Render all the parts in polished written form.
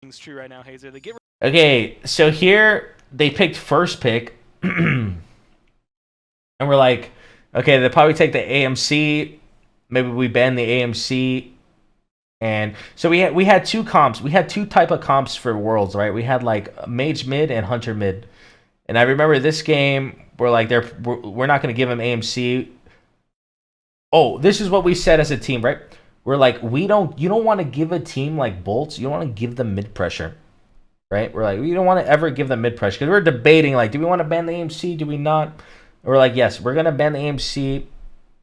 Leviathans true right now, Hazer. They get Okay, so here they picked first pick, and we're like, okay, they'll probably take the AMC. Maybe we ban the AMC. And so we had two comps. We had two type of comps for Worlds, right? We had like Mage mid and Hunter mid. And I remember this game, we're like, we're not going to give him AMC. Oh, this is what we said as a team, right? We're like, you don't want to give a team like Bolts, you don't want to give them mid pressure, right? We're like, we don't want to ever give them mid pressure because we're debating like, do we want to ban the AMC? Do we not? We're like, yes, we're gonna ban the AMC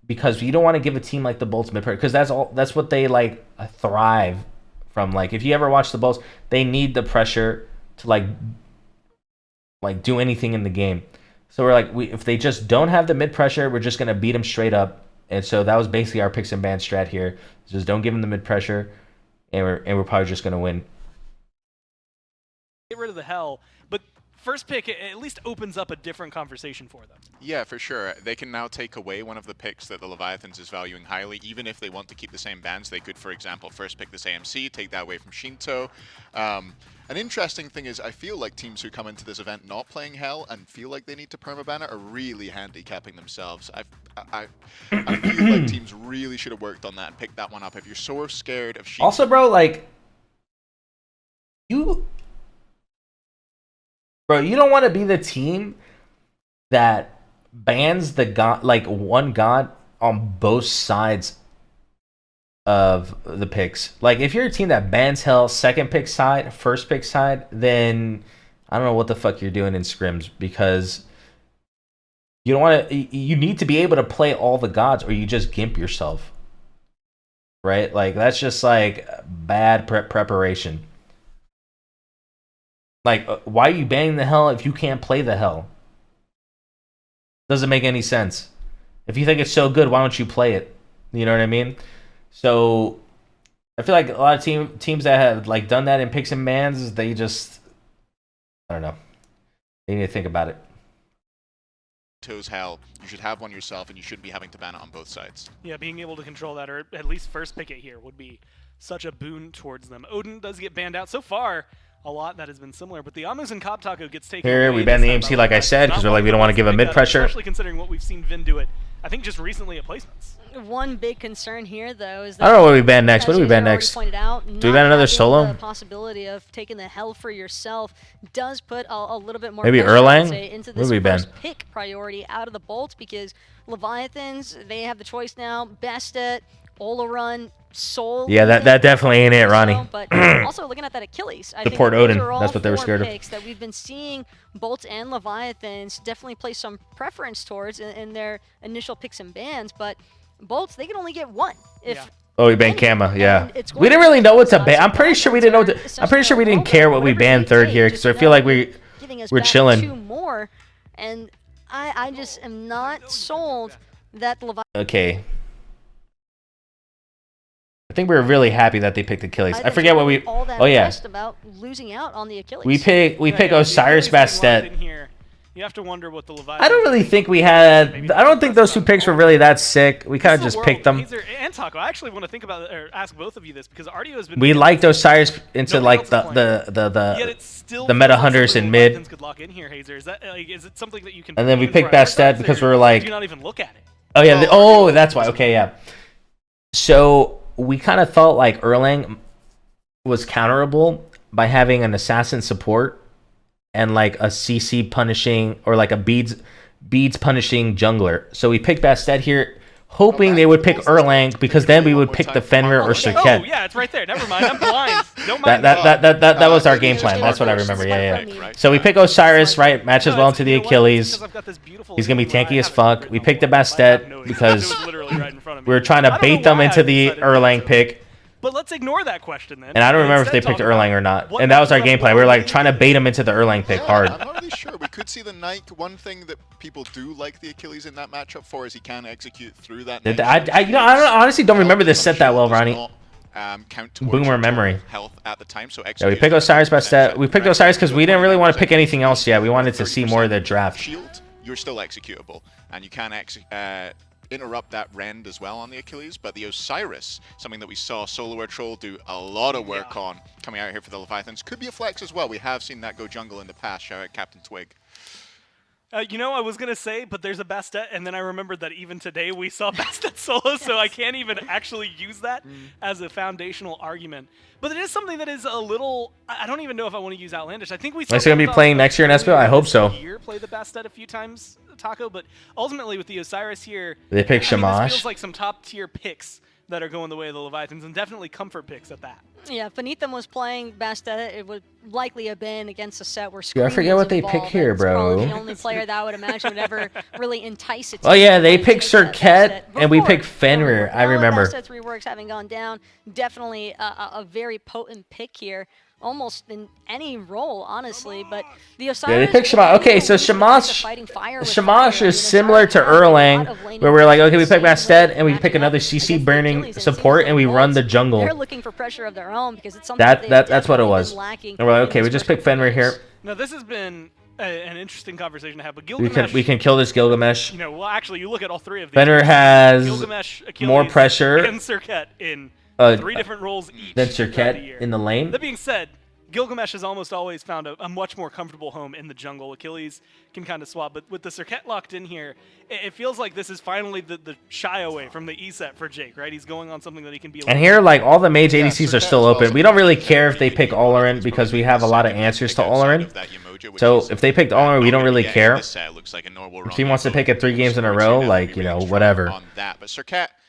because you don't want to give a team like the Bolts mid pressure because that's what they like thrive from. Like, if you ever watch the Bolts, they need the pressure to like do anything in the game. So we're like, if they just don't have the mid pressure, we're just gonna beat them straight up. And so that was basically our picks and ban strat here. Just don't give them the mid pressure, and we're probably just gonna win. rid of the hell, but first pick at least opens up a different conversation for them. Yeah, for sure. They can now take away one of the picks that the Leviathans is valuing highly. Even if they want to keep the same bans, they could, for example, first pick this AMC, take that away from Shinto. An interesting thing is I feel like teams who come into this event not playing Hell and feel like they need to permaban it are really handicapping themselves. I feel like teams really should have worked on that and picked that one up. If you're so scared of Shinto... Also, bro, like, you don't want to be the team that bans the god, like one god on both sides of the picks. Like, if you're a team that bans Hell second pick side, first pick side, then I don't know what the fuck you're doing in scrims, because you don't want to. You need to be able to play all the gods, or you just gimp yourself, right? Like, that's just like bad preparation. Like, why are you banning the Hell if you can't play the Hell? Doesn't make any sense. If you think it's so good, why don't you play it? You know what I mean? So I feel like a lot of teams that have like done that in picks and bans, they just, I don't know. They need to think about it. Toes Hell, you should have one yourself, and you shouldn't be having to ban it on both sides. Yeah, being able to control that, or at least first pick it here, would be such a boon towards them. Odin does get banned out so far. A lot that has been similar, but the Amus and Cobb Taco gets taken here. Away We ban the AMC, like I said, because we're like, we don't want to give a mid pressure. Especially considering what we've seen Vin do it, I think just recently at placements. One big concern here, though, is that I don't know what we ban next. What do we ban next? Out, do we ban another solo? The possibility of taking the Hell for yourself does put a little bit more maybe pressure, Erlang into this first pick priority out of the Bolts, because Leviathans, they have the choice now. Bastet, Ola Run, Soul. Yeah, that definitely ain't it, Ronnie. But also looking at that Achilles, I support think Odin. That's what they were scared of. That we've been seeing Bolts and Leviathans definitely place some preference towards in their initial picks and bans, but Bolts, they can only get one. Oh, we banned Kama, yeah. We didn't really know what to ban. I'm pretty sure we didn't know. I'm pretty sure we didn't care what we banned third here, because I feel like we're chilling. Two more, and I just am not sold that Leviathan. Okay. I think we were really happy that they picked Achilles. I forget what we. Oh yeah. About losing out on the Achilles. We pick Osiris Bastet. You have to wonder what the Leviathans. I don't really think we had. I don't think those two picks were really that sick. We kind of just picked them. And Taco, I actually want to think about or ask both of you this, because Artio has been. We liked Osiris into like the meta hunters in mid. Could lock in here, Hazer. Is that is it something that you can? And then we picked Bastet because we were like. Do not even look at it. Oh yeah. That's why. Okay, yeah. So we kind of felt like Erlang was counterable by having an assassin support and like a CC punishing, or like a beads punishing jungler. So we picked Bastet here, hoping they would pick Erlang, because then we would pick the Fenrir or Serket. Oh yeah, it's right there. Never mind. I'm blind. Don't mind. That was our game plan. That's what I remember. Yeah. So we pick Osiris, right? Matches well into the Achilles. He's gonna be tanky as fuck. We picked the Bastet because we were trying to bait them into the Erlang pick. But let's ignore that question then. And I don't remember if they picked Erlang or not. And that was our game plan. We were like trying to bait them into the Erlang pick hard. I'm not really sure. We could see the Knight. One thing that people do like the Achilles in that matchup for is he can execute through that. I honestly don't remember this set that well, Ronnie. Boomer memory. Health at the time, so yeah, we picked Osiris Bastet. We picked Osiris because we didn't really want to pick anything else yet. We wanted to see more of the draft. Shield, you're still executable, and you can interrupt that rend as well on the Achilles, but the Osiris, something that we saw Soloer Troll do a lot of work on coming out here for the Leviathans, could be a flex as well. We have seen that go jungle in the past. Shout out Captain Twig. You know, I was going to say, but there's a Bastet, and then I remembered that even today we saw Bastet solo, so I can't even actually use that as a foundational argument. But it is something that is a little, I don't even know if I want to use outlandish. I think we saw... Is he going to be playing next year in SPL? I hope so. Play the Bastet a few times, Taco, but ultimately with the Osiris here... They pick Shamash. This feels like some top-tier picks that are going the way of the Leviathans, and definitely comfort picks at that. Yeah, if Benitham was playing Bastet, it would likely have been against a set where I forget what they pick here, bro. Probably the only player that I would imagine would ever really entice it. Oh yeah, they picked Serket, and we picked Fenrir. I remember. Bastet's reworks having gone down, definitely a very potent pick here. Almost in any role, honestly, but the Osiris... Yeah, they picked Shamash. Okay, so Shamash is similar to Erlang, where we're like, okay, we pick Bastet, and we pick another CC burning support, and we run the jungle. They're looking for pressure of their own, because it's something that's what it was. And we're like, okay, we just pick Fenrir here. Now, this has been an interesting conversation to have, but Gilgamesh... We can kill this Gilgamesh. You know, well, actually, you look at all three of these. Fenrir has Gilgamesh, Achilles, more pressure. And Serket in... 3 different roles each. Then Serket in the lane. That being said, Gilgamesh has almost always found a much more comfortable home in the jungle. Achilles can kind of swap, but with the Serket locked in here, it feels like this is finally the shy away from the E set for Jake, right? He's going on something that he can be. And here, like, all the mage ADCs are still open. We don't really care if they pick Olorin because we have a lot of answers to Olorin. So if they picked Olorin, we don't really care. If he wants to pick it 3 games in a row, like, you know, whatever.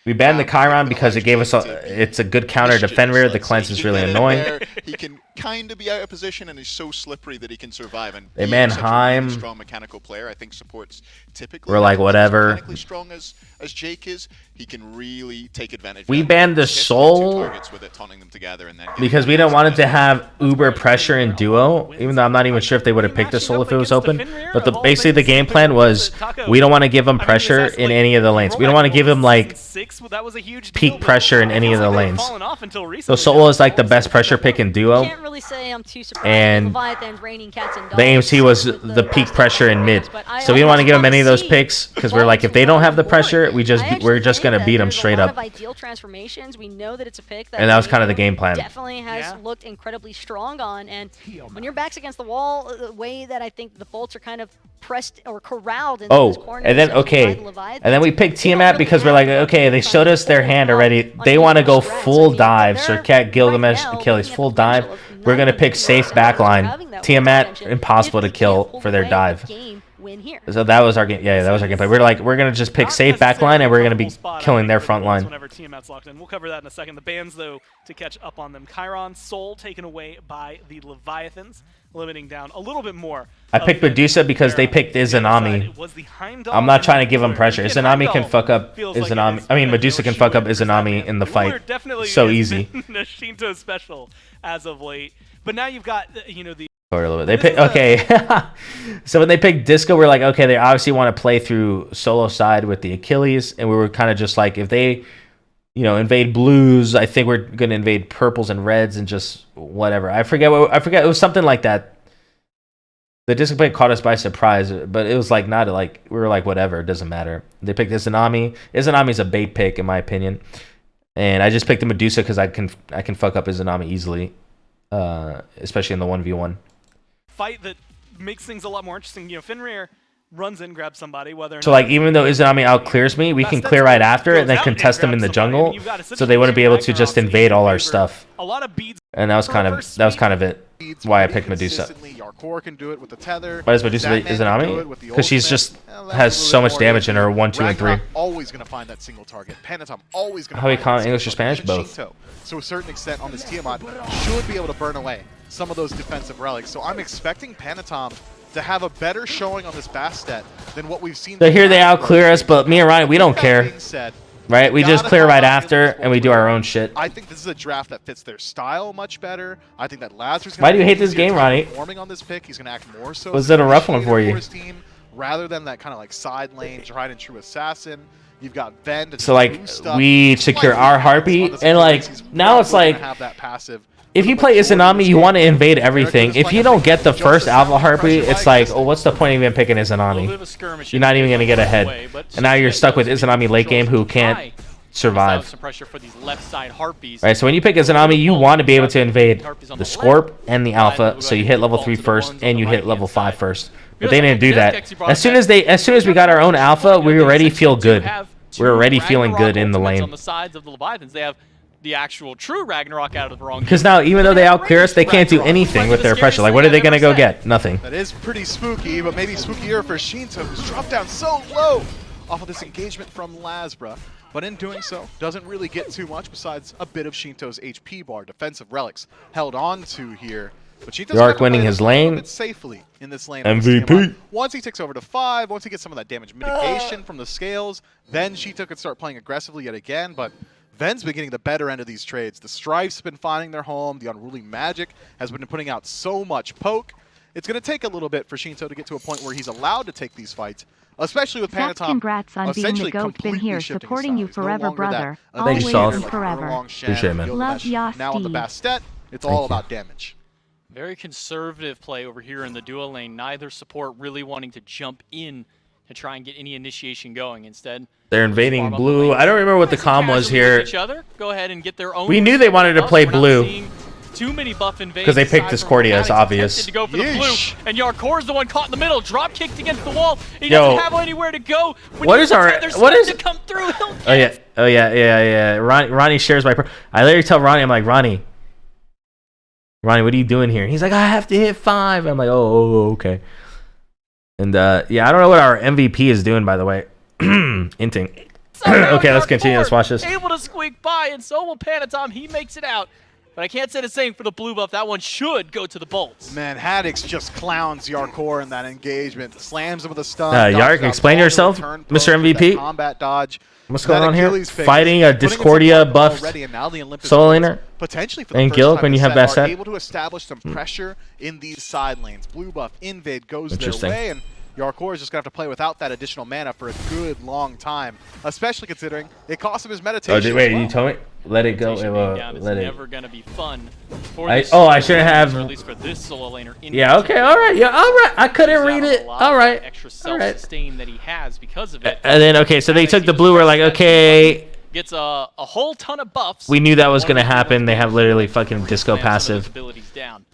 We banned the Chiron because it gave us it's a good counter to Fenrir. The cleanse is really annoying. He can kind of be out of position, and he's so slippery that he can survive. And they ban Heim. Really strong mechanical player, I think supports typically. We're like whatever. Mechanically strong as Jake is, he can really take advantage. We banned the Soul because we don't want it to have uber pressure in duo. Even though I'm not even sure if they would have picked the Soul if it was open. But basically the game plan was we don't want to give him pressure in any of the lanes. We don't want to give him like peak pressure in any of the lanes. So Soul is like the best pressure pick in duo. And the AMC was the peak pressure in mid. So we don't want to give him any of those picks because we're like, if they don't have the pressure, we're just gonna beat them straight up. We know that it's a pick that and that was kind of the game plan. Definitely has looked incredibly strong on. And when your back's against the wall, the way that I think the bolts are kind of pressed or corralled in this corner. And then and then we picked Tiamat because we're like, okay, they showed us their hand already. They want to go full dive. Serket, Gilgamesh, Achilles, full dive. We're gonna pick safe backline. Tiamat, impossible to kill for their dive. So that was our game. Yeah, that was our gameplay. We're gonna just pick safe backline, and we're gonna be killing their front line. Whenever Tiamat's locked in, we'll cover that in a second. The bans, though, to catch up on them. Chiron, Soul taken away by the Leviathans, limiting down a little bit more. I picked Medusa because they picked Izanami. I'm not trying to give them pressure. Izanami can fuck up Izanami. I mean, Medusa can fuck up Izanami in the fight. So easy. A Shinto special as of late, but now you've got the. Or a little bit. They pick okay. So when they picked Disco, we're like, okay, they obviously want to play through solo side with the Achilles, and we were kind of just like, if they, invade blues, I think we're gonna invade purples and reds and just whatever. I forget. It was something like that. The Disco pick caught us by surprise, but it was like not like we were like whatever, it doesn't matter. They picked Izanami. Izanami's a bait pick in my opinion, and I just picked the Medusa because I can fuck up Izanami easily, especially in the 1v1. Fight that makes things a lot more interesting. Fenrir runs in, grabs somebody, whether so like even though Izanami out clears me, we can clear right after and then contest them in the jungle, so they wouldn't be able to just invade all our stuff. A lot of beads. And that was kind of it. Why I picked Medusa. Can do it with the tether. Why does Medusa Izanami? Because she's just has so much damage in her 1, 2, and 3. Always gonna find that single target. Pentatom always gonna. How we call English or Spanish? Both. So to a certain extent on this Tiamat should be able to burn away some of those defensive relics. So I'm expecting Panatom to have a better showing on this Bastet than what we've seen. So here they out clear us, but me and Ryan, we don't care. Right? We just clear right after, and we do our own shit. I think this is a draft that fits their style much better. I think that Lazarus. Why do you hate this game, Ronnie? Performing on this pick, he's going to act more so. Was it a rough one for you? Rather than that kind of like side lane, tried and true assassin. You've got Ben. So like we secure our Harpy, and like now it's like if you play Izanami, you want to invade everything. If you don't get the first Alpha Harpy, it's like, oh, what's the point of even picking Izanami? You're not even going to get ahead. And now you're stuck with Izanami late game who can't survive. Some pressure for these left side Harpies. Right, so when you pick Izanami, you want to be able to invade the Scorp and the Alpha, so you hit level 3 first and you hit level 5 first. But they didn't do that. As soon as we got our own Alpha, we already feel good. We're already feeling good in the lane. On the sides of the Leviathans, they have the actual true Ragnarok out of the wrong. Because now, even though they outclear us, they can't do anything with their pressure. Like, what are they going to go get? Nothing. That is pretty spooky, but maybe spookier for Shinto, who's dropped down so low off of this engagement from Lasbra. But in doing so, doesn't really get too much besides a bit of Shinto's HP bar. Defensive relics held on to here. But Shinto's Yark winning his lane. Safely in this lane. MVP. Once he takes over to 5, once he gets some of that damage mitigation from the scales, then Shinto could start playing aggressively yet again. But Ven's been getting the better end of these trades. The Strife's been finding their home. The Unruly Magic has been putting out so much poke. It's going to take a little bit for Shinto to get to a point where he's allowed to take these fights, especially with Zach, Panatom. congrats on being the GOAT. Been here supporting you forever, brother. Thank you, Always Saul. and forever. Appreciate it, man. Love ya, Now on the Steve. Bastet, it's all about damage. Very conservative play over here in the dual lane. Neither support really wanting to jump in to try and get any initiation going. Instead, They're invading blue. I don't remember what the comm was here. each other. Go ahead and get their own. We knew they wanted to play We're not blue. seeing too many buff invades Because they picked aside Discordia, from it's Maddox obvious. attempted to go for the Yeesh. blue, and Yarkor's the one caught in the middle, drop kicked against the wall. He Yo. doesn't have anywhere to go. When What you is our- expect their what stuff is- to come through? He'll Oh yeah, get oh yeah. Ronnie shares my. I literally tell Ronnie, I'm like, Ronnie, what are you doing here? He's like, I have to hit 5. I'm like, oh, okay. And yeah, I don't know what our MVP is doing, by the way. Inting. Somehow Okay, let's Yarkor continue. Let's watch this. Able to squeak by, and so will Panatom. He makes it out. But I can't say the same for the blue buff. That one should go to the bolts. Man, Haddix just clowns Yarkor in that engagement. Slams him with a stun. Yark, dodges out explain all the yourself, return Mr. poke with that MVP. Combat dodge. What's That going on here? Achilles pick Fighting is a putting Discordia into buffed already, and now the Olympus solo Bulls, laner. potentially for the And first Gilk time when this you have set, best are set. able to establish some pressure in these side lanes. Blue buff invade goes their Interesting. way, and Yarkor is just going to have to play without that additional mana for a good long time, especially considering it cost him his meditation. Oh, as wait, well. you told me? Let it go. Rotation being down is Let it. never going to be fun for I- these oh, I solo shouldn't laners, have- or at least for this solo laner. In Yeah. Okay. particular. All right. Yeah. All right. I couldn't He's read got it. a lot All of right. that extra All right. self-sustain that he has because of it. And then okay, so they Maddox took the even blue. We're like, tries that okay. Gets a whole ton of buffs. We knew that was One gonna of the happen. They have ones literally that fucking disco slams some of those passive. abilities down.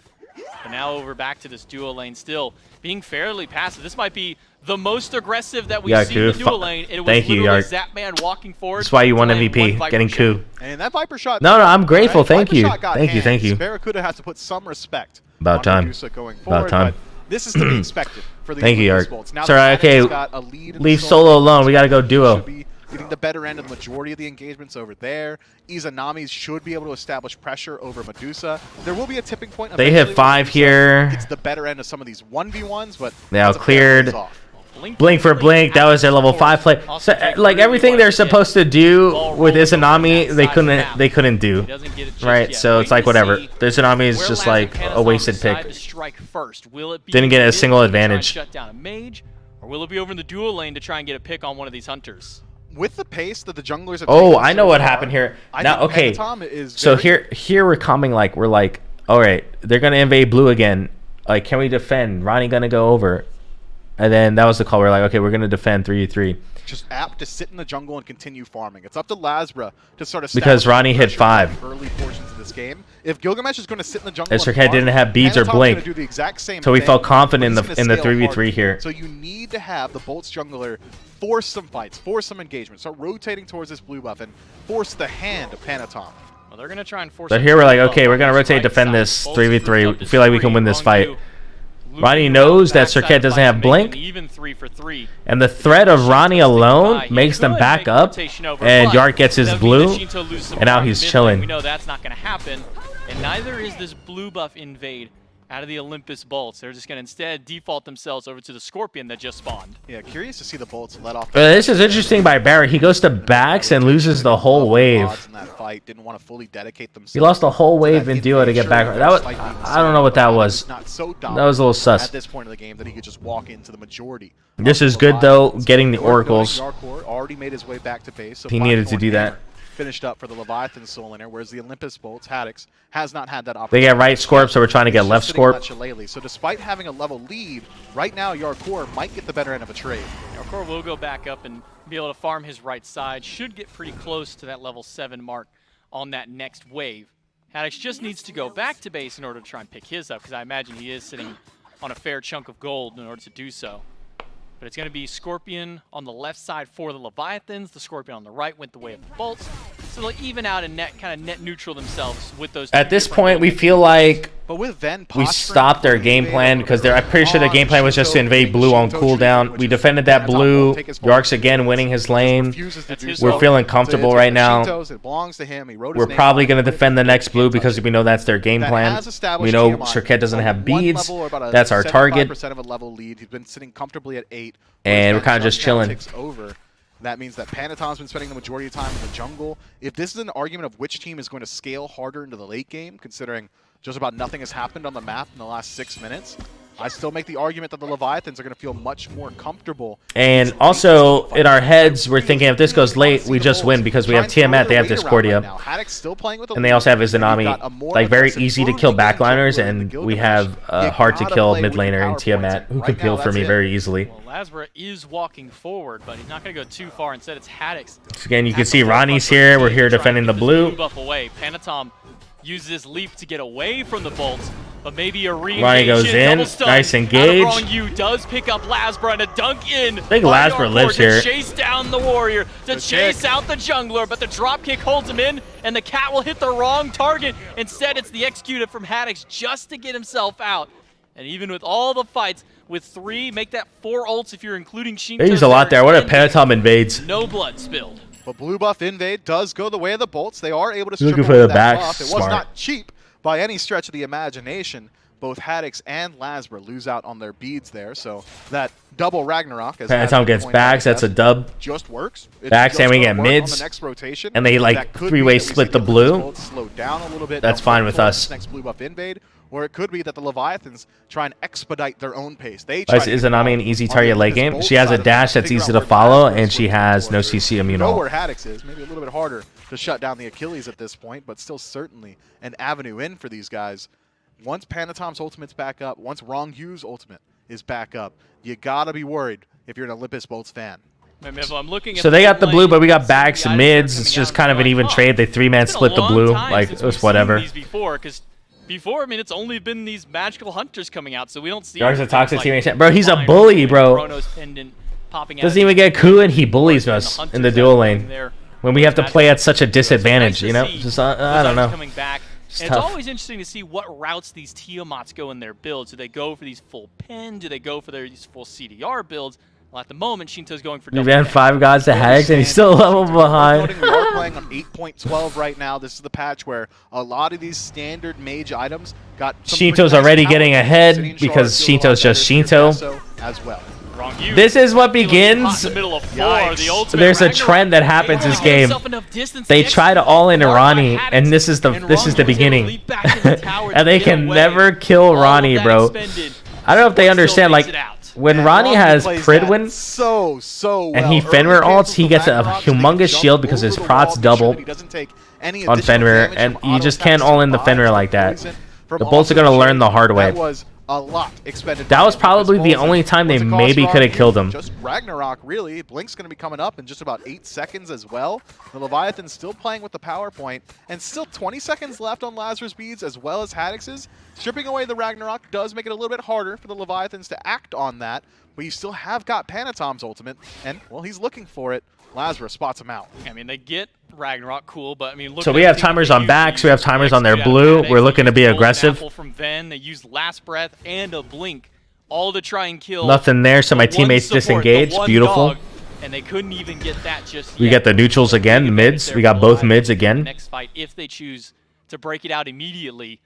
And now over back to this duo lane, still being fairly passive. This might be the most aggressive that we've Yeah, seen in the Ku. duo lane. It was Thank you, literally Yark. Zapman walking forward. That's why you to won land MVP, one Viper getting shot. coup. And that Viper shot. No, I'm grateful. Right? Thank Viper you. shot got Thank you. Thank hands. you. Barracuda has to put some respect About on time. Medusa going About forward, time. but this is to be expected for the Thank you, Olympus Yark. Bolts. Now Sorry, that okay, Haddix got a lead in the leave solo alone. We gotta go duo. Should be getting the better end of the majority of the engagements over there. Izanamis should be able to establish pressure over Medusa. There will be a tipping point. They hit eventually where 5 Medusa here. Gets the better end of some of these 1v1s, but They all as a pair cleared. plays off. Blink for blink. That was their level 5 play. So, like everything they're supposed to do with Izanami, they couldn't do. He doesn't get it just Right. yet. So it's Wait like to whatever. see The Izanami is where just Laz like and a Panatom wasted decide pick. to strike first. Will it be Didn't get a mid single to try and advantage. Shut down a mage, or will it be over in the dual lane to try and get a pick on one of these hunters? With the pace that the junglers have Oh, taken I know so what far, happened here. I Now, think okay. Panatom is So very- here we're coming like we're like, all right, they're gonna invade blue again. Like, can we defend? Ronnie gonna go over, and then that was the call. We're like, okay, we're gonna defend 3-3 just apt to sit in the jungle and continue farming. It's up to Lasbra to start because establishing Ronnie hit pressure 5. in early portions of this game. If Gilgamesh is going to sit in the jungle, And and Serket farm, didn't have beads or Panatom's blink. gonna do the exact same So we thing, felt confident but in he's the gonna scale 3v3 hard. here. So you need to have the Bolts jungler force some fights, force some engagement, start rotating towards this blue buff, and force the hand of Panatom. Well, they're gonna try and force. But a here we're like, blue okay, buff we're on gonna this rotate, right defend side. this Bolts 3v3. grouped up We to feel like we can 3 win this on fight. you. Ronnie Looping knows around that the backside Serket of the doesn't fight have to make blink. an even 3-for-3. And the threat of Ronnie alone makes them back up, and Yark gets his blue, and now he's chilling. We know that's not going to happen, and neither is this blue buff invade out of the Olympus Bolts. They're just going to instead default themselves over to the Scorpion that just spawned. Yeah, curious to see the Bolts let off. This is interesting by Barrett. He goes to backs and loses the whole wave. In that fight, didn't want to fully dedicate themselves. He lost the whole to wave that in duo to get back. invasion. That was, Slightly I don't know what that was. Not so That was a little dominant sus. at this point of the game that he could just walk into the majority. This of is the good though, Leviathans. getting the York knowing oracles. Yarkor already made his way back to base. So He needed to 5-4 do that. hammer finished up for the Leviathan Soul Laner, whereas the Olympus Bolts, Haddix, has not had that They opportunity. get right Scorp, so we're trying to get left Scorp. So despite having a level lead, right now Yarkor might get the better end of a trade. Yarkor will go back up and be able to farm his right side. Should get pretty close to that level 7 mark on that next wave. Haddix just needs to go back to base in order to try and pick his up, because I imagine he is sitting on a fair chunk of gold in order to do so. But it's going to be Scorpion on the left side for the Leviathans. The Scorpion on the right went the way of the Bolts. So they'll even out and kind of net neutral themselves with those. At this point, we feel like But with Ven we stopped their game plan because I'm pretty sure their game plan was just to invade blue on cooldown. We defended that blue. Yark's again winning his lane. We're feeling comfortable right now. We're probably going to defend the next blue because we know that's their game plan. We know Serket doesn't have beads. That's our target. He's been sitting comfortably at 8. And we're kind of just chilling. That means that Panatom's been spending the majority of time in the jungle. If this is an argument of which team is going to scale harder into the late game, considering just about nothing has happened on the map in the last 6 minutes, I still make the argument that the Leviathans are going to feel much more comfortable. And also, in our heads, we're thinking if this goes late, we just win because we have Tiamat, they have Discordia. And they also have Izanami. Like, very easy to kill backliners, and we have a hard-to-kill mid laner in Tiamat, who can peel for me very easily. Well, Lasbra is walking forward, but he's not going to go too far. Instead, it's Haddix. So again, you can see Ronnie's here. We're here defending the blue. Buff away. Panatom uses his leap to get away from the Bolts, but maybe a re-engage. Ronnie goes in. Nice engage. Wrong U does pick up Lasbra and a dunk in. I think Lasbra lives here. To chase down the warrior, to chase out the jungler, but the drop kick holds him in, and the cat will hit the wrong target. Instead, it's the executed from Haddix just to get himself out. And even with all the fights, with 3, make that 4 ults if you're including Shinto. They use a lot there. What if Panatom invades? No blood spilled. But blue buff invade does go the way of the Bolts. They are able to strip Looking away for the that back. buff. It was not cheap by any stretch of the imagination. Both Haddix and Lasbra lose out on their beads there, so that double Ragnarok, as Panatom gets backs. That's a dub. just works. Backs, and we get mids. On the next rotation. And they like That could be three-way that we split see the blue. Bolts slow down a little bit. That's Don't fine go with for us. Next blue buff invade, or it could be that the Leviathans try and expedite their own pace. They Is Izanami an easy target late game? She has a dash that's easy to follow, and she has no CC immune Know ult. where Haddix is. Maybe a little bit harder to shut down the Achilles at this point, but still certainly an avenue in for these guys. Once Panatom's ultimate's back up, once Wrong Yu's ultimate is back up, you gotta be worried if you're an Olympus Bolts fan. I'm looking at So they got the blue, but we got backs and mids. It's just kind of an even trade. They 3-man split the blue. Like, it was whatever. Before, I mean, it's only been these magical hunters coming out, so we don't see. Yark's a toxic teammate. Bro, he's a bully, bro. Doesn't even get coup, and he bullies us in the dual lane when we have to play at such a disadvantage, you know? Just, I don't know. It's always interesting to see what routes these Tiamats go in their builds. Do they go for these full pen? Do they go for these full CDR builds? Well, at the moment, Shinto's going for We double ran pen. 5 gods to Haddix, and he's still a level behind. We are playing on 8.12 right now. This is the patch where a lot of these standard mage items got some Shinto's pretty nice already power. getting ahead Sitting because Shard feels a lot Shinto's just better if Shinto. you're Vesso as well. Wrong U. This is what Feeling begins. hot in the middle of 4, Yikes. the ultimate There's a Ragnarok. trend that happens Able this to get game. himself enough distance They to try to execute all in Ronnie Ronnie, Haddix, and this is the Wrong U was able to beginning. leap back in the tower to And they get can away. never kill All of Ronnie, that bro. expended, I don't know if they still understand, makes like, it out. when And Ronnie has plays that Pridwin so and well. he Early Fenrir cancels ults, he the gets a Ragnarok, so they can humongous jump shield because over his the procs wall, double he doesn't take any on additional Fenrir, damage and from you just auto can't attacks all in the from Fenrir Vines, like that. poison from The Bolts are also going to learn the Jhin. hard way. That was a lot expended. That was time probably because the Bolts, only time they what's it cost maybe Wrong could have U? killed him. Just Ragnarok, really. Blink's going to be coming up in just about 8 seconds as well. The Leviathan's still playing with the power point, and still 20 seconds left on Lazarus beads as well as Haddix's. Stripping away the Ragnarok does make it a little bit harder for the Leviathans to act on that, but you still have got Panatom's ultimate, and, well, he's looking for it. Lazarus spots him out. I mean, they get Ragnarok, cool, but I mean, look. So at we have everything timers they on use. backs, They we have use timers on their execute blue. Haddix, We're they looking to use be Golden aggressive. Apple from Ven. They use Last Breath and a Blink, all to try and kill. Nothing there, so my the one teammates support, the disengaged. one Beautiful. dog, and they couldn't even get that just We yet. get the neutrals again, Take the advantage mids. there We for got the both Leviathans mids in the again. Next fight, if they choose to break it out immediately.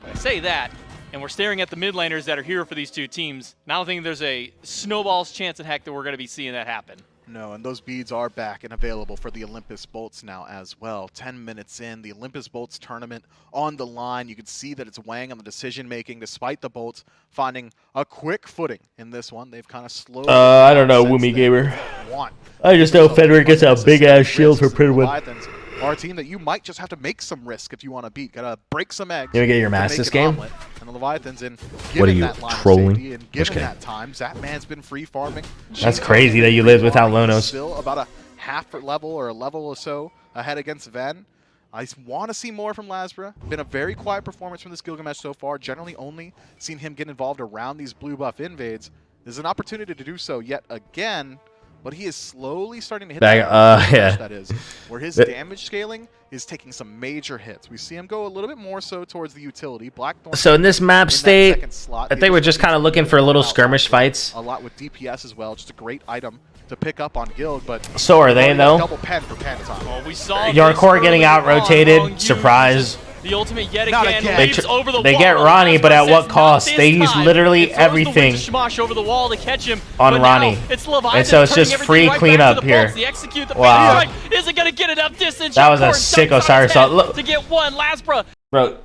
I say that, and we're staring at the mid laners that are here for these two teams. Now I think there's a snowball's chance in heck that we're going to be seeing that happen. No, and those beads are back and available for the Olympus Bolts now as well. 10 minutes in, the Olympus Bolts tournament on the line. You can see that it's weighing on the decision-making, despite the Bolts finding a quick footing in this one. They've kind of slowed I don't know, since Woomy then. Gamer. One. I just know So Fenrir gets a it's big-ass risk shield for for the Pridwin. Leviathans are a team that you might just have to make some risk if you want to beat. Gotta break some eggs. You wanna get your to mask make this an game? omelet. And the Leviathans, in What are given you, that line trolling? of safety and given kidding. that time, Zapman's been free farming. That's Shinto's crazy been that you free lived without farming. He's Lonos. Still about a half level or a level or so ahead against Ven. I want to see more from Lasbra. Been a very quiet performance from this Gilgamesh so far. Generally only seen him get involved around these blue buff invades. There's an opportunity to do so yet again, but he is slowly starting to hit that is, where his damage scaling is taking some major hits. We see him go a little bit more so towards the utility. Blackthorn So in this map state, slot, I think we're just kind of looking for little skirmish fights. A lot with DPS as well. Just a great item to pick up on Guild, but So are they, though. double pen for Panatom. Well, we saw Yarkor getting out rotated. Surprise. Surprise. The ultimate yet Not again again. leaps over the They wall. get Ronnie, but at what cost? They use literally everything Smosh over the wall to catch him. on but Ronnie. Now it's Leviathan And so it's turning just everything free right cleanup back to the here. bolts. They execute the Wow. strike. Isn't going to get enough distance. That was a Yarkor sick dumps on Osiris his head assault. Look. to get one. Lasbra. Bro,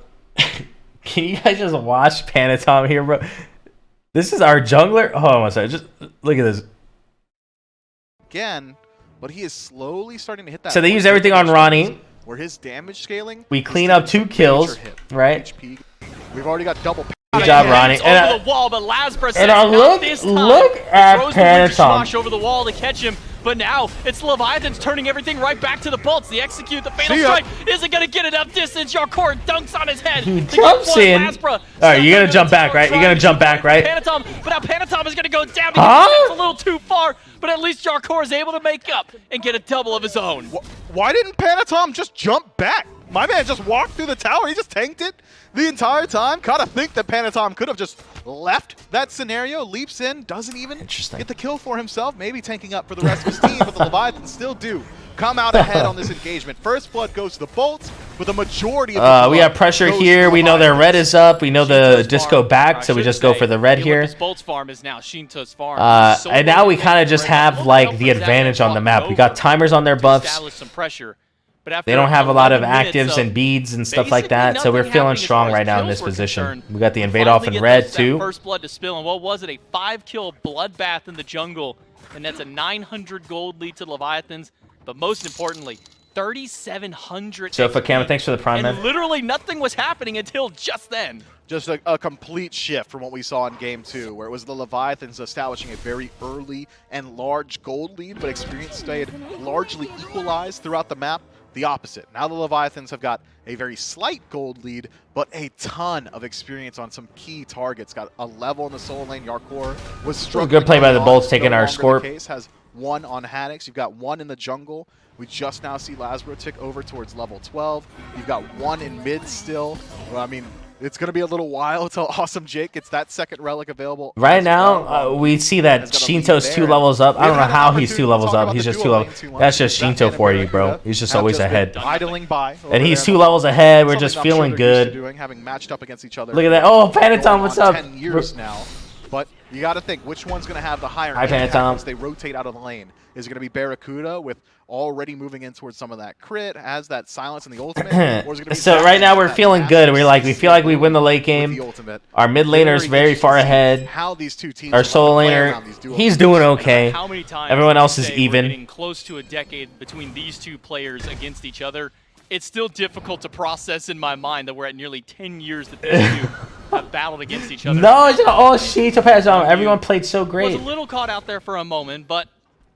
can you guys just watch Panatom here, bro? This is our jungler. Hold on one second. Just look at this. Again, but he is slowly starting to hit that. So they use everything on Ronnie. Where his damage scaling. We is clean up taking 2 some kills, major hit. right? HP. We've already got double. Good job, Ronnie. Over And, the wall, but Lasbra says and not look, this time. look at Throws the winter Panatom. smosh over the wall to catch him. But now it's Leviathans turning everything right back to the bolts. They execute the fatal See ya. strike. Isn't going to get enough distance. Yarkor dunks on his head. He to get jumps one. in. Lasbra All right, you're steps gonna into jump the back, tower, right? You're trying gonna to jump get back, away right? from Panatom, but now Panatom is going to go down because Huh? he steps a little too far. But at least Yarkor is able to make up and get a double of his own. Why didn't Panatom just jump back? My man just walked through the tower. He just tanked it the entire time. Gotta think that Panatom could have just left that scenario, leaps in, doesn't even get the kill for himself, maybe tanking up for the rest of his team, but the Leviathans still do come out ahead on this engagement. First blood goes to the Bolts, with the majority of the we blood have pressure goes to here. the We know their red Leviathans. is up. We know the Shinto's disco farm, back, or so I we should just go say, for the red here. This Bolts farm is now Shinto's farm. And now we kind of just have like the advantage on the map. We got timers on their buffs. Establish some pressure. But after They don't have a lot of 11 minutes actives and beads and stuff like basically that, so we're nothing feeling happening as strong far as right now in kills this were position. concerned, We got the we invade off finally in get red that too. First blood to spill, and what was it? A 5-kill bloodbath in the jungle, and that's a 900 gold lead to Leviathans. But most importantly, 3,700. Sofa Cam, thanks for the prime, and man. literally nothing was happening until just then. Just a complete shift from what we saw in Game 2, where it was the Leviathans establishing a very early and large gold lead, but experience stayed largely equalized throughout the map. The opposite. Now the Leviathans have got a very slight gold lead, but a ton of experience on some key targets. Got a level in the solo lane. Yarkor was struggling. Good play by the on, Bolts no taking our longer the Scorp. case, has 1 on Haddix. You've got 1 in the jungle. We just now see Lasbro tick over towards level 12. You've got 1 in mid still. Well, I mean, it's going to be a little while until Awesome Jake gets that second relic available. Right as now, well. we see that Has got a lead Shinto's 2 there. levels up. I don't We've know had an how he's 2 opportunity to levels talk up. about He's the just 2 duo levels. lane too That's much. just Zapman Shinto and for you, bro. Barracuda He's just have always been ahead. idling by over And he's there 2 in levels the ahead. We're something just I'm sure feeling they're used to good. doing, having matched up against each other. Look at that. Oh, going Panatom, what's on up? 10 years now. But you got to think, which one's going to have the higher Hi, impact Panatom. once they rotate out of the lane? Is it going to be Barracuda with already moving in towards some of that crit, has that silence in the ultimate? Or is it gonna be So Zapman right now we're with that feeling massive good. We feel like we win the late with game. the ultimate? Our mid laner's very far ahead. How these two teams Our are solo gonna play around laner, these duo he's lanes. doing okay. How many times Everyone can else we is say even. We're getting close to a decade between these two players against each other. It's still difficult to process in my mind that we're at nearly 10 years that these two have battled against each other. No, it's not all Shinto Panatom. Everyone played so Was great. a little caught out there for a moment, but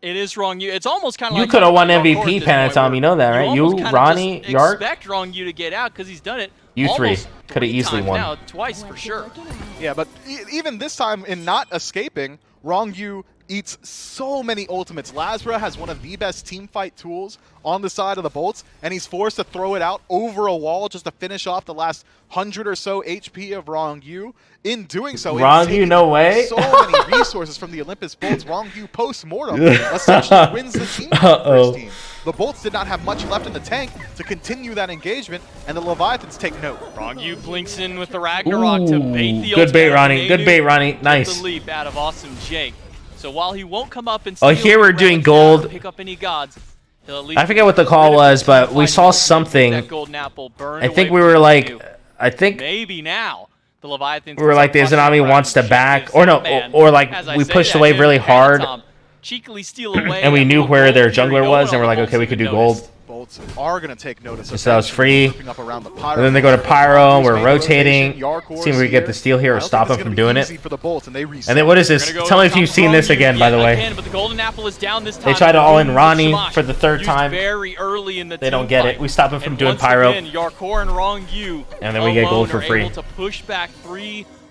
it is wrong. It's almost kind of You like could have won Yarkor at MVP, this point Panatom. where You know that, right? almost You, kinda Ronnie, just Yark. expect wrong you to get out because he's done it. You three almost coulda 3 easily times won. Now, twice for sure. Yeah, but even this time in not escaping, Rongyu eats so many ultimates. Lasbra has one of the best team fight tools on the side of the Bolts, and he's forced to throw it out over a wall just to finish off the last 100 or so HP of Rongyu. In doing so, he's Rongyu, taken no way. so many resources from the Olympus Bolts. Rongyu post-mortem essentially wins the team fight for his team. The Bolts did not have much left in the tank to continue that engagement, and the Leviathans take note. Rongyu blinks in with the Ragnarok to bait the Good bait, ultimate. Ronnie. Good bait, Ronnie. Get Nice. the leap out of Awesome Jake. So while he won't come up and Oh, steal here we're any doing relics down gold. or pick up any gods, he'll at least I forget what the call rid of was, the but team we fight saw and something. that golden apple burned I think away we were from like, Rongyu. I think Maybe now the Leviathans. we were like, the can start Izanami punching wants to around back, and or no, Zapman, or like as I we say pushed that, away him really and hard, Panatom cheekily steal away and we that knew little where their gold jungler here. was, No and we're one like, else okay, we even could do noticed. gold. Bolts Bolts are going to take notice of So that was free. grouping up around the Pyro. And then they go to Pyro, and we're Main rotating. Yarkor's See if we can get the steal here I or don't stop think him it's from gonna doing be it. easy for the Bolts, and they reset. And then what is We're this? gonna go Tell me on if you've top seen of this Rongu again, by the yet way. again, but the golden apple is down this time. They try to all-in Boom, Ronnie Shamash for the third used time. very early in the They don't team get it. fight. We stop him from And doing once Pyro. Again, Yarkor and Rongu And then we get gold alone for are free. able to push back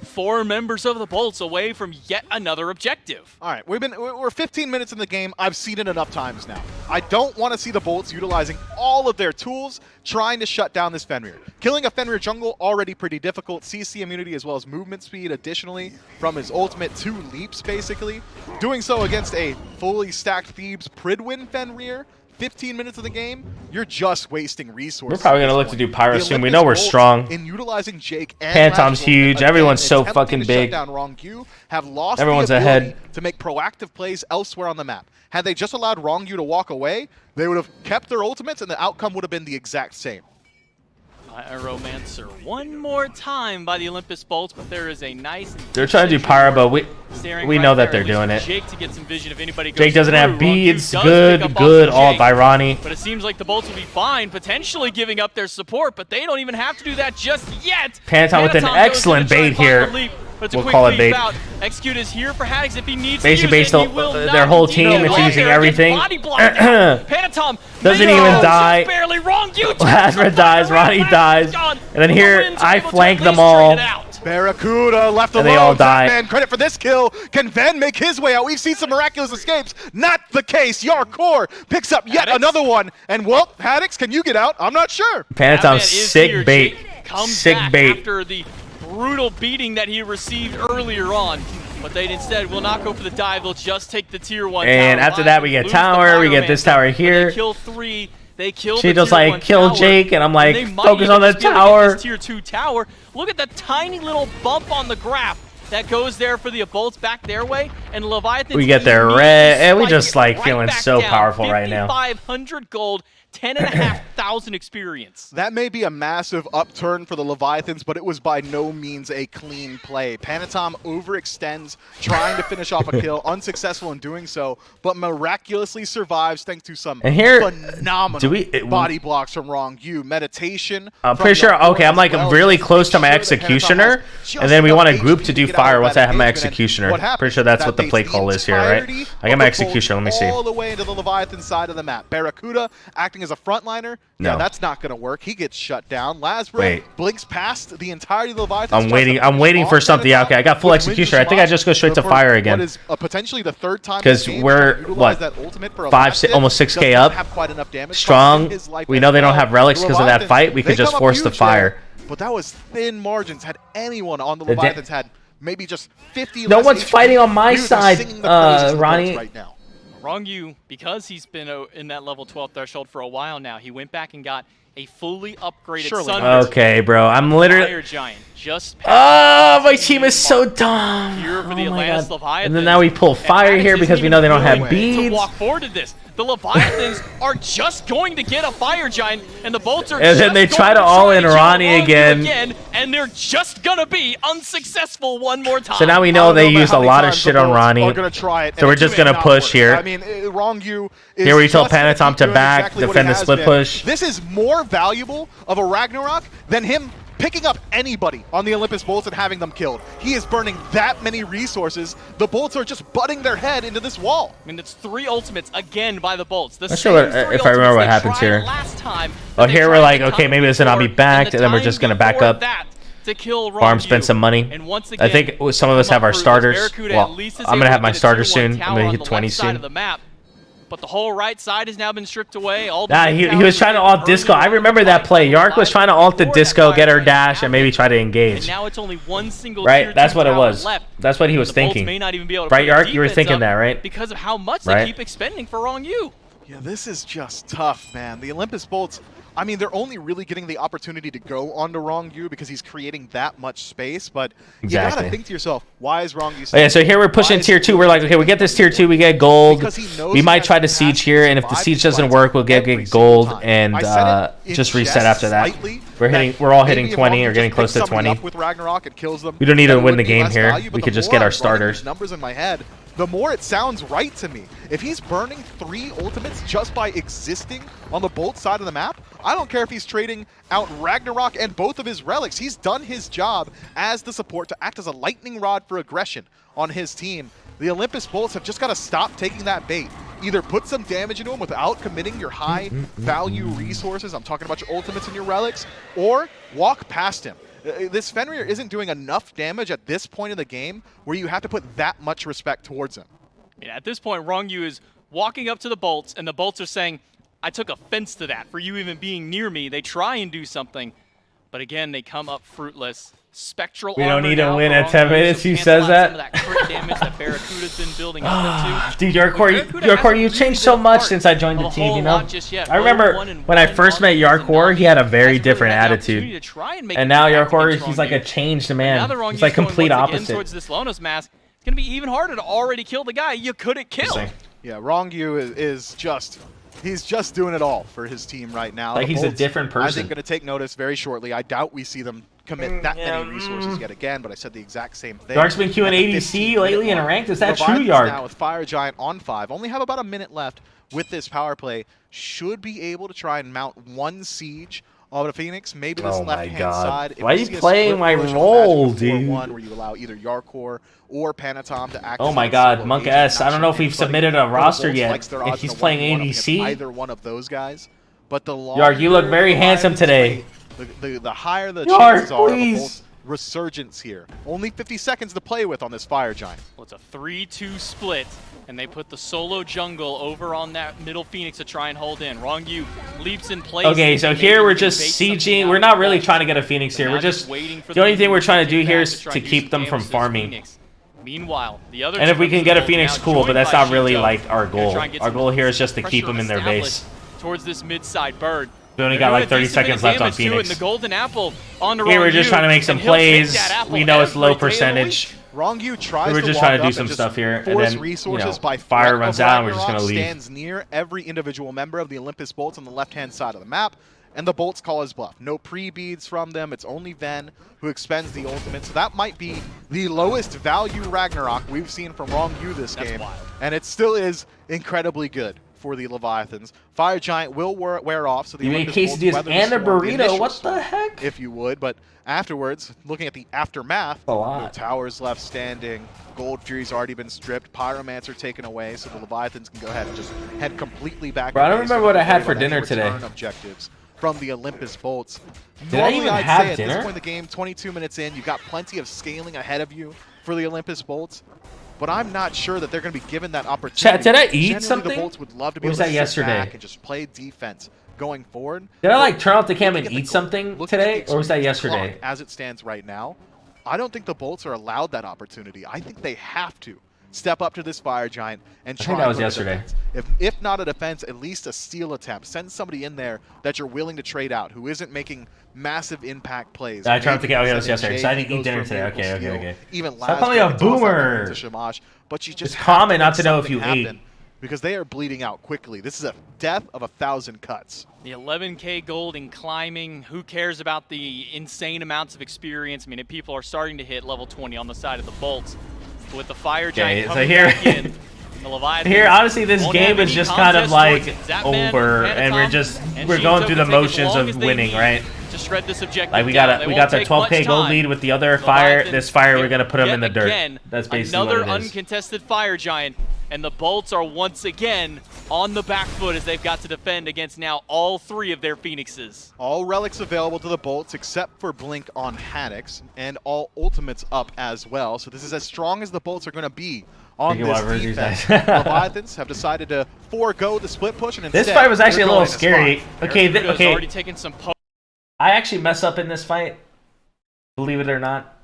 4 members of the Bolts away from yet another objective. All right, we're 15 minutes in the game. I've seen it enough times now. I don't want to see the Bolts utilizing all of their tools trying to shut down this Fenrir. Killing a Fenrir jungle already pretty difficult. CC immunity as well as movement speed additionally from his ultimate 2 leaps basically. Doing so against a fully stacked Thebes Pridwin Fenrir. 15 minutes of the game, you're just wasting resources. We're probably at going to this look to point. do Pyro The soon. We Olympus know we're Bolts, strong. In utilizing Jake and Pantom's Rashford, huge. again, Everyone's so attempting fucking to big. Shut down Rongu, have lost Everyone's the ability ahead. to make proactive plays elsewhere on the map. Had they just allowed Rongu to walk away, they would have kept their ultimates and the outcome would have been the exact same. Pyromancer one more time by the Olympus Bolts, but there is a nice. They're trying to do Pyro, but we know that they're doing it. Jake to get some vision if anybody goes Jake doesn't have through. beads. Rongu does Good, pick up good. off All Jake, by Ronnie. But it seems like the Bolts will be fine, potentially giving up their support, but they don't even have to do that just yet. Pantom with an Pantom goes excellent to try bait and find here. the leap, but it's a We'll quick call it leap bait. out. Execute is here for Haddix if he needs Basically, to use it. He will their not whole continue team to is go using there, everything. gets body blocked out. Pantom Doesn't made even it. die. Just barely wrong. You Lazarus dies, Ronnie dies. And then here, I flank them all. Barracuda left And alone. they all die. Zapman, credit for this kill. Can Ven make his way out? We've seen some miraculous escapes. Not the case. Yarkor picks up yet Haddix? another one. And, well, Haddix, can you get out? I'm not sure. Pantom's Zapman is sick here. bait. Jake comes Sick back bait. after the brutal beating that he received earlier on. But they instead will not go for the dive. They'll just take the tier 1 And tower. after that, we get Lose the tower. We get Pyromancer, this tower but here. They kill 3. They kill She the just tier 1 like kill tower, Jake, and I'm like, they might focus even on the just be able to get tower. this tier 2 tower. Look at the tiny little bump on the graph that goes there for the Bolts back their way, and Leviathans We get their immediately red, and we spike just it like right feeling back so down. powerful right now. 5,500 gold, 10,500 experience. That may be a massive upturn for the Leviathans, but it was by no means a clean play. Panatom overextends, trying to finish off a kill, unsuccessful in doing so, but miraculously survives thanks to some And here, phenomenal body blocks from Rongu. Meditation. I'm from pretty sure. Yarkor Okay, I'm as like well, really just close to my make sure that Panatom executioner, has just and then we want a enough group HP to do get out fire of once that I have my engagement. And executioner. what happens Pretty sure that's is what the that play they call the is here, right? entirety I got of my the executioner. Let me Bolts see. all the way into the Leviathan side of the map. Barracuda acting as a frontliner. No. Yeah, that's not going to work. He gets shut down. Lazarus Wait. blinks past the entirety of the Leviathan. I'm waiting for something. Okay, I got full executioner. I think I just go straight to fire again. What is potentially the third time 'Cause in the game we're, to utilize what, that ultimate for a 5, Leviathan. almost 6K Does not up. have quite enough damage. Strong. His life We as know they don't well. have relics The 'cause of that Leviathans, fight. We they could just come up force the huge fire. there, but that was thin margins. Had anyone on the The da- Leviathans had maybe just 50 No less one's HP, fighting on my we would be side, singing the praises of the Ronnie. Bolts right now. Rongu, because he's been in that level 12 threshold for a while now, he went back and got a fully upgraded Surely Sun not. Okay, bro. I'm literally. Fire Giant. Just Oh, my team is so dumb. here for the Oh my Atlantis God. Leviathans. And then now we pull And fire Haddix here isn't because we even know they don't willing have to beads. to walk forward to this. The Leviathans are just going to get a Fire Giant, and the Bolts are And then just they try going to all in kill Ronnie Rongu again. and they're just gonna be unsuccessful one more time. So now we I know don't they about used how a many lot of times shit the on Bolts Ronnie. are gonna try it, So we're and just it may gonna not push work. here. I mean, Rongu is Here we tell just gonna Panatom keep to doing back, exactly what defend he the has split been. push. This is more valuable of a Ragnarok than him picking up anybody on the Olympus Bolts and having them killed. He is burning that many resources. The Bolts are just butting their head into this wall. I mean, it's 3 ultimates again by the Bolts. The Not same sure what- 3 if I remember ultimates what they happens tried here. Last time, Oh, that they here we're tried like, the okay, time maybe this will not be before, backed, the and then we're time just gonna back before up. that to kill Farm Rongu. spend some money. And once I again, think some of us come have up our through this. starters. Barracuda Well, at least is I'm gonna able have to my get a starter tier 1 soon. I'm tower gonna on hit the 20 left side soon. of the map. But the whole right side has now been stripped away. All the Nah, mid he towers was are trying to getting alt early disco. I on remember the that fight. play. Yark was trying to alt the Before that disco, fire get her giant dash, and happened. maybe try to And engage. now it's only one single Right? tier That's 2 what it tower was. left. That's what he was The Bolts thinking. may not even be able to Right, put Yark? their You were defense thinking up that, right? because of how much Right. they keep expending for Rongu. Yeah, this is just tough, man. The Olympus Bolts, I mean, they're only really getting the opportunity to go onto Rongu because he's creating that much space, but you Exactly. gotta think to yourself, why is Rongu Oh, yeah, so here we're pushing tier 2. We're like, okay, we get this tier 2, we get gold. Because he knows We he might has try to capacity siege here, and if the survive siege these doesn't fights work, we'll get every single gold time. and I said it in just reset jest after that. slightly We're that all hitting maybe if 20 or Rongu getting just close picks to somebody 20. up with Ragnarok and kills them, We don't need to then it win would the be game less here. value, We but could the just more get our I'm running starters. these numbers in my head, the more it sounds right to me. If he's burning 3 ultimates just by existing on the Bolt side of the map, I don't care if he's trading out Ragnarok and both of his relics. He's done his job as the support to act as a lightning rod for aggression on his team. The Olympus Bolts have just got to stop taking that bait. Either put some damage into him without committing your high value resources, I'm talking about your ultimates and your relics, or walk past him. This Fenrir isn't doing enough damage at this point in the game where you have to put that much respect towards him. Yeah, at this point, Rongyu is walking up to the Bolts, and the Bolts are saying, I took offense to that for you even being near me. They try and do something, but again, they come up fruitless. Spectral We don't armor need to now win for at 10 Rongyu, minutes. so Who cancel says out that? some of that crit damage that Barracuda's been building up into. Dude, Yarkor, you've changed so much since I joined the team, you know? I remember when I first met Yarkor, he had a very different attitude. And now Yarkor, he's like a changed man. He's like complete opposite. Towards this Lonos mask, it's going to be even harder to already kill the guy you couldn't kill. Yeah, Rongyu is just... He's just doing it all for his team right now. Like The he's a Bolts, different person. I think going to take notice very shortly. I doubt we see them commit that many resources yet again, but I said the exact same thing. Yark's been queuing At the ADC 15-minute lately in mark. ranked. Is that true, Leviathans Yark? now with Fire Giant on 5. Only have about a minute left with this power play. Should be able to try and mount 1 siege of the Phoenix. Maybe this Oh my left-hand God. side. If Why we are you see a playing split my push on role, Magic 4-1 dude? Where you allow either Yarkor or Panatom to act Oh as my a God, solo Monk agent. S. Not I don't know sure if we've anybody submitted a from the roster Bolts yet. likes their If odds he's in a playing 1-1 up against ADC. either one of those guys. But the Yark, you look very handsome today. The higher the Yark, chances are of a please. Bolts resurgence here. Only 50 seconds to play with on this Fire Giant. Well, it's a 3-2 split, and they put the solo jungle over on that middle Phoenix to try and hold in. Wrongyu leaps in place. Okay, so Maybe here we're we can just bait something sieging. out We're of not the really Bolts. trying to get a Phoenix here. Now We're just just waiting for the only thing we're Phoenix trying to do kick here back is try to and do keep some them from damage to this farming. Phoenix. Meanwhile, the other And if we can get a Phoenix, now cool, but that's not joined by really Shinto. like our Gonna goal. try and get Our some goal here is just to keep pressure them in their base. established towards this mid-side bird. We only They're got doing like a 30 decent bit seconds of left on damage, too, Phoenix. and the golden apple on Here we're just Rongyu, trying to make some and he'll take plays. that apple We know it's low every day of the percentage. week. Rongyu tries We're to just walk trying to do up some and just stuff here, and force then, resources by fire threat runs of out, and we're just Ragnarok, gonna leave. stands near every individual member of the Olympus Bolts on the left-hand side of the map, and the Bolts call his bluff. No pre-beads from them. It's only Ven who expends the ultimate, so that might be the lowest value Ragnarok we've seen from Rongyu this game, wild. and it still is incredibly good for the Leviathans. Fire Giant will wear off, so the You made Olympus Bolts quesadillas weather the and a storm, the burrito. initial What the storm, heck? if you would, but afterwards, looking at the aftermath, A lot. no towers left standing, Gold Fury's already been stripped, Pyromancer taken away, so the Leviathans can go ahead and just head completely back. Bro, I to don't base remember what I without had worrying for about any dinner today. return objectives from the Olympus Bolts. Did I Normally, even I'd have say at dinner? this point in the game, 22 minutes in, you've got plenty of scaling ahead of you for the Olympus Bolts. But I'm not sure that they're going to be given that opportunity. Chat, did I eat Generally, something? The Bolts would love to be Or able was to that sit yesterday? back and just play defense going forward. Did I like But turn off the cam and looking at eat the- something looking at today, the or was that experience yesterday? clock as it stands right now, I don't think the Bolts are allowed that opportunity. I think they have to step up to this Fire Giant and I try think that and was win a yesterday. defense. If not a defense, at least a steal attempt. Send somebody in there that you're willing to trade out, who isn't making massive impact plays. I tried to Maybe get- okay, that send was in yesterday, Jake, so I he didn't eat goes dinner for a today. miracle Okay, steal. okay. Even Stop calling me a Lazarus can toss that boomer. into Shamash, but you just It's have common to not make to know if something you ate. happen because they are bleeding out quickly. This is a death of 1,000 cuts. The 11K gold in climbing. Who cares about the insane amounts of experience? I mean, if people are starting to hit level 20 on the side of the Bolts. But with the Fire Giant so coming here- back in, and the Leviathans Here, honestly, this won't game have is any just kind of contest like towards it. Zapman, over, and we're Panatom, we're and going Shinto through the can take as motions long of as they winning, need right? to shred this objective Like we down. got They we won't got their take 12K much gold time. lead with the other fire. Leviathans This fire, we're get gonna put them in the yet dirt. again That's basically another what it is. uncontested Fire Giant, and the Bolts are once again on the back foot as they've got to defend against now all 3 of their Phoenixes. All relics available to the Bolts except for Blink on Haddix, and all ultimates up as well. So this is as strong as the Bolts are going to be on Thinking this about Verzi's defense. nice. Leviathans have decided to forego the split push, and instead This fight was actually a they're little going scary. spot. Okay, Barracuda's okay. already taken some I actually mess up in this fight. Believe it or not,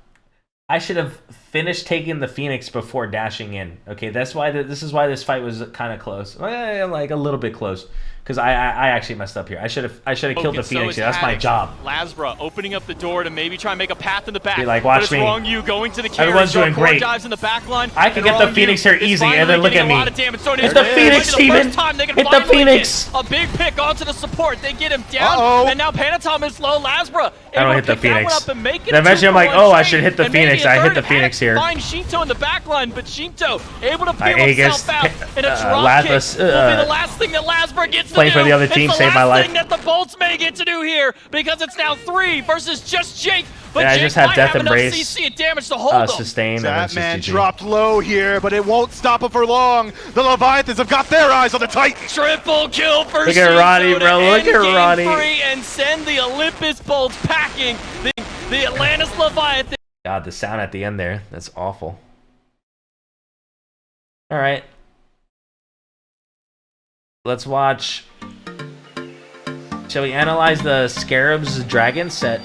I should have finished taking the Phoenix before dashing in. Okay, that's why this is why this fight was kind of close, like a little bit close, because I actually messed up here. I should have killed the focus. So Phoenix. is Here. That's my Haddix. job. Lazra opening up the door to maybe try and make a path in the back. Be like, but watch it's me. Rongyu going to the carry. Everyone's doing Core great. dives in the back line, I can and get the Rongyu Phoenix here is easy, and finally then look getting at a me. lot of damage. So it Hit is the really Phoenix, the first Steven. time they can Hit the finally Phoenix. get a big pick onto the support. They get him down, Uh-oh. and now Panatom is low. Lazra I don't able hit to the pick that one Phoenix. up and make it Then eventually I'm like, 2-for-1 oh, I trade, should hit the and maybe Phoenix. a I hit third. the Phoenix. here. Find Shinto in the back line, but Shinto able to peel Aegis, himself out, and a drop Lazarus, kick will be the last thing that Lasberg gets to do. playing for the other team, it's saved my the last life. thing that the Bolts may get to do here, because it's now 3 versus just Jake. But Yeah, I Jake just have might Death have enough Embrace, CC and damage to hold him. sustain, and then it's Zapman just GG. dropped low here, but it won't stop him for long. The Leviathans have got their eyes on the Titan. Triple kill for Look at Shinto Ronnie, to bro. Look end at game Ronnie. 3 and send the Olympus Bolts packing the Atlantis Leviathan. God, the sound at the end there. That's awful. All right. Let's watch. Shall we analyze the Scarabs Dragon set?